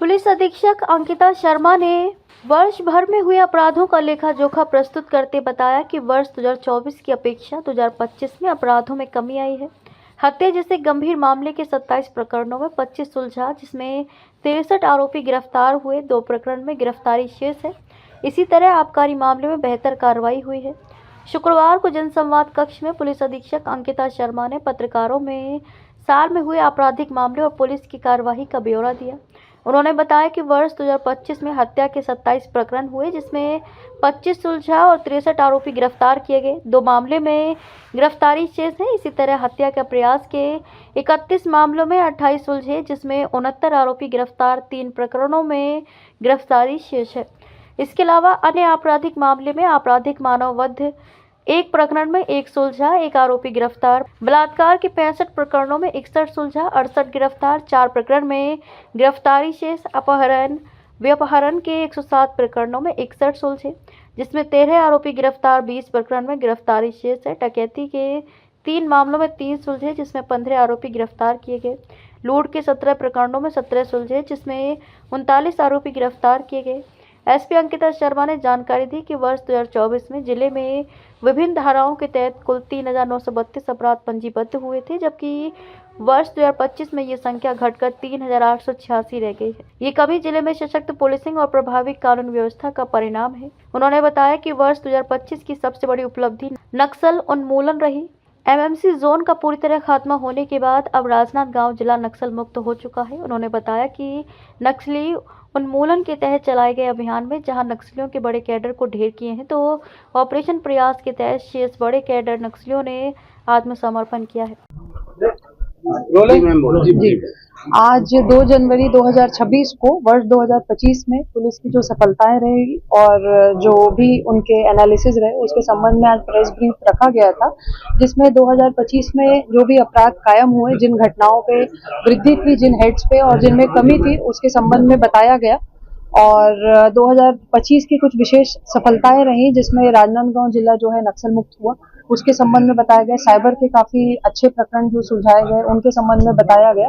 Police अधीक्षक अंकिता शर्मा ने वर्ष भर में हुए अपराधों का लेखा जोखा प्रस्तुत करते बताया कि वर्ष 2024 की अपेक्षा 2025 में अपराधों में कमी आई है। हत्या जैसे गंभीर मामले के 27 प्रकरणों में 25 सुलझा, जिसमें 63 आरोपी गिरफ्तार हुए, 2 प्रकरण में गिरफ्तारी शेष है। इसी तरह आबकारी मामले में बेहतर कार्रवाई हुई है। शुक्रवार को जनसंवाद कक्ष में पुलिस अधीक्षक अंकिता शर्मा ने पत्रकारों में साल में हुए आपराधिक मामले और पुलिस की कार्रवाई का ब्यौरा दिया। उन्होंने बताया कि वर्ष 2025 में हत्या के 27 प्रकरण हुए, जिसमें 25 सुलझा और 63 आरोपी गिरफ्तार किए गए, 2 मामले में गिरफ्तारी शेष है। इसी तरह हत्या के प्रयास के 31 मामलों में 28 सुलझे, जिसमें 69 आरोपी गिरफ्तार, 3 प्रकरणों में गिरफ्तारी शेष है। इसके अलावा अन्य आपराधिक मामले में आपराधिक मानव वध 1 प्रकरण में 1 सुलझा, 1 आरोपी गिरफ्तार, बलात्कार के 65 प्रकरणों में 61 सुलझा, 68 गिरफ्तार, 4 प्रकरण में गिरफ्तारी शेष, अपहरण व्यपहरण के 107 प्रकरणों में 61 सुलझे, जिसमें 13 आरोपी गिरफ्तार, 20 प्रकरण में गिरफ्तारी शेष है। डकैती के 3 मामलों में 3 सुलझे, जिसमें 15 आरोपी गिरफ्तार किए गए। लूट के 17 प्रकरणों में 17 सुलझे, जिसमें 39 आरोपी गिरफ्तार किए गए। एसपी अंकिता शर्मा ने जानकारी दी कि वर्ष 2024 में जिले में विभिन्न धाराओं के तहत कुल 3,932 अपराध पंजीबद्ध हुए थे, जबकि वर्ष 2025 में ये संख्या घटकर 3,886 रह गई है। ये कभी जिले में सशक्त पुलिसिंग और प्रभावी कानून व्यवस्था का परिणाम है। उन्होंने बताया कि वर्ष 2025 की सबसे बड़ी उपलब्धि नक्सल उन्मूलन रही। एमएमसी जोन का पूरी तरह खात्मा होने के बाद अब राजनांदगांव जिला नक्सल मुक्त हो चुका है। उन्होंने बताया कि नक्सली उन्मूलन के तहत चलाए गए अभियान में जहां नक्सलियों के बड़े कैडर को ढेर किए हैं, तो ऑपरेशन प्रयास के तहत शेष बड़े कैडर नक्सलियों ने आत्मसमर्पण किया है। जी, आज 2 जनवरी 2026 को वर्ष 2025 में पुलिस की जो सफलताएं रही और जो भी उनके एनालिसिस रहे, उसके संबंध में आज प्रेस ब्रीफ रखा गया था, जिसमें 2025 में जो भी अपराध कायम हुए, जिन घटनाओं पे वृद्धि थी, जिन हेड्स पे और जिनमें कमी थी, उसके संबंध में बताया गया। और 2025 की कुछ विशेष सफलताएं रही, जिसमें राजनांदगांव जिला जो है नक्सल मुक्त हुआ, उसके संबंध में बताया गया। साइबर के काफी अच्छे प्रकरण जो सुलझाए गए, उनके संबंध में बताया गया।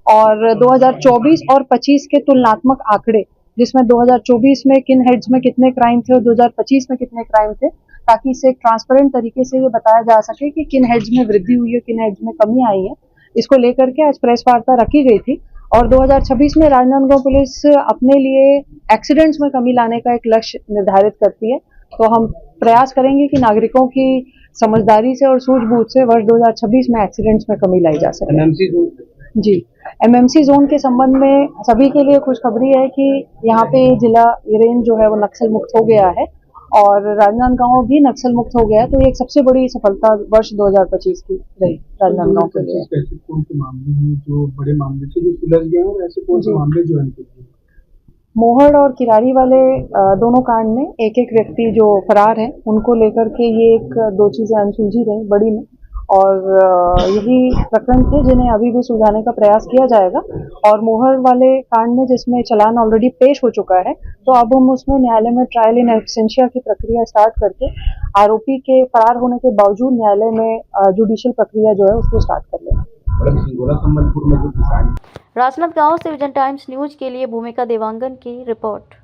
और 2024 और 25 के तुलनात्मक आंकड़े, जिसमें 2024 में किन हेड्स में कितने क्राइम थे और 2025 में कितने क्राइम थे, ताकि इसे एक ट्रांसपेरेंट तरीके से ये बताया जा सके कि किन हेड्स में वृद्धि हुई है, किन हेड्स में कमी आई है। इसको लेकर के आज प्रेस वार्ता रखी गई थी। और 2026 में राजनांदगांव पुलिस अपने लिए एक्सीडेंट्स में कमी लाने का एक लक्ष्य निर्धारित करती है। तो हम प्रयास करेंगे कि नागरिकों की समझदारी से और सूझबूझ से वर्ष 2026 में एक्सीडेंट्स में कमी लाई जा सके। एमएमसी जोन जी, एमएमसी जोन के संबंध में सभी के लिए खुशखबरी है कि यहाँ पे जिला रेंज जो है वो नक्सल मुक्त हो गया है और राजनांदगांव भी नक्सल मुक्त हो गया है। तो ये एक सबसे बड़ी सफलता वर्ष 2025 की रही राजनांदगांव के लिए। ऐसे कौन से मामले हैं जो बड़े मामले थे जो सुलझ गए और ऐसे कौन से मामले जो हैं? मोहड़ और किरारी वाले दोनों कांड में एक एक व्यक्ति जो फरार है, उनको लेकर के ये 1-2 चीजें अनसुलझी रही बड़ी में, और यही प्रकरण थे जिन्हें अभी भी सुलझाने का प्रयास किया जाएगा। और मोहड़ वाले कांड में जिसमें चालान ऑलरेडी पेश हो चुका है, तो अब हम उसमें न्यायालय में ट्रायल इन एब्सेंशिया की प्रक्रिया स्टार्ट करके आरोपी के फरार होने के बावजूद न्यायालय में जुडिशियल प्रक्रिया जो है उसको स्टार्ट कर लेंगे। राजनांदगांव से विजन टाइम्स न्यूज के लिए भूमिका देवांगन की रिपोर्ट।